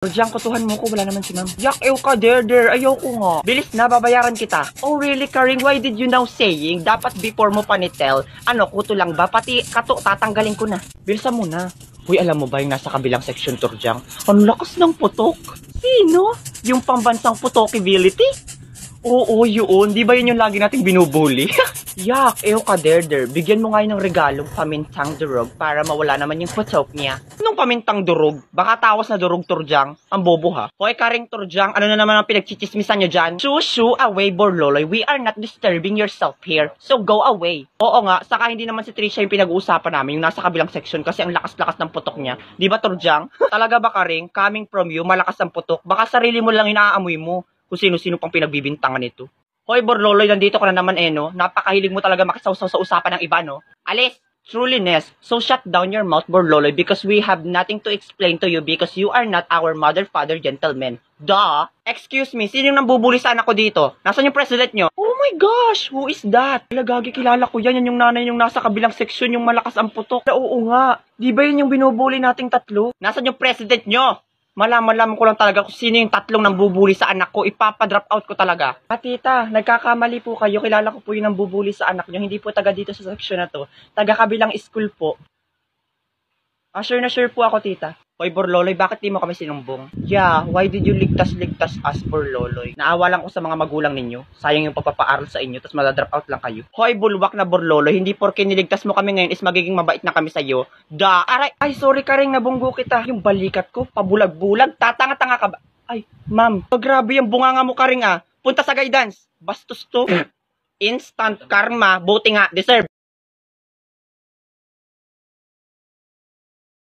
Diyan, kutuhan mo ko, wala naman si ma'am. Yak, ew ka, der, ayaw ko nga. Bilis na, babayaran kita. Oh really, Karing, why did you now saying? Dapat before mo panitel, kuto lang ba? Pati kato, tatanggalin ko na. Bilisan mo na. Uy, alam mo ba yung nasa kabilang section, Turjang? Ang lakas ng putok. Sino? Yung pambansang putokibility? Oo, yun. Di ba yun yung lagi nating binubuli? Yak, ew ka, der. Bigyan mo nga yun ng regalong pamintang durog para mawala naman yung putok niya. Anong pamintang durog? Baka tawas na durog, Turjang. Ang bobo ha. Hoy, Karing Turjang, ano na naman ang pinagchichismisan nyo dyan? Shoo away, Borloloy. We are not disturbing yourself here. So go away. Oo nga, saka hindi naman si Trisha yung pinag-uusapan namin, yung nasa kabilang section kasi ang lakas-lakas ng putok niya. Di ba, Turjang? Talaga ba, Karing? Coming from you, malakas ang putok. Baka sarili mo lang inaamoy mo kung sino-sino pang pinagbibintangan nito. Hoy, Borloloy, nandito ka na naman no? Napakahilig mo talaga makisawsaw sa usapan ng iba, no? Alis! Truliness, so shut down your mouth, Borloloy, because we have nothing to explain to you because you are not our mother, father, gentleman. Duh! Excuse me, sino yung nambubuli sa anak ko dito? Nasaan yung president nyo? Oh my gosh, who is that? Lagagi, kilala ko yan. Yan yung nanay yung nasa kabilang seksyon, yung malakas ang putok. Oo nga. Di ba yun yung binubuli nating tatlo? Nasaan yung president nyo? Malaman ko lang talaga kung sino yung tatlong nambubuli sa anak ko. Ipapadrop out ko talaga. Tita, nagkakamali po kayo. Kilala ko po yung nambubuli sa anak nyo. Hindi po taga dito sa section na to. Taga kabilang school po. Sure na sure po ako, tita. Hoy, Borloloy, bakit di mo kami sinumbong? Yeah, why did you ligtas us, Borloloy? Naawa lang ko sa mga magulang ninyo. Sayang yung pagpapaaral sa inyo, tapos madadrop out lang kayo. Hoy, bulwak na Borloloy, hindi porke niligtas mo kami ngayon is magiging mabait na kami sa'yo. Aray, ay, sorry Karing, nabunggo kita. Yung balikat ko, pabulag-bulag, tatanga-tanga ka ba? Ay, ma'am, grabe yung bunganga mo, Karing Punta sa guidance. Bastos to. Instant karma, buti nga, deserve.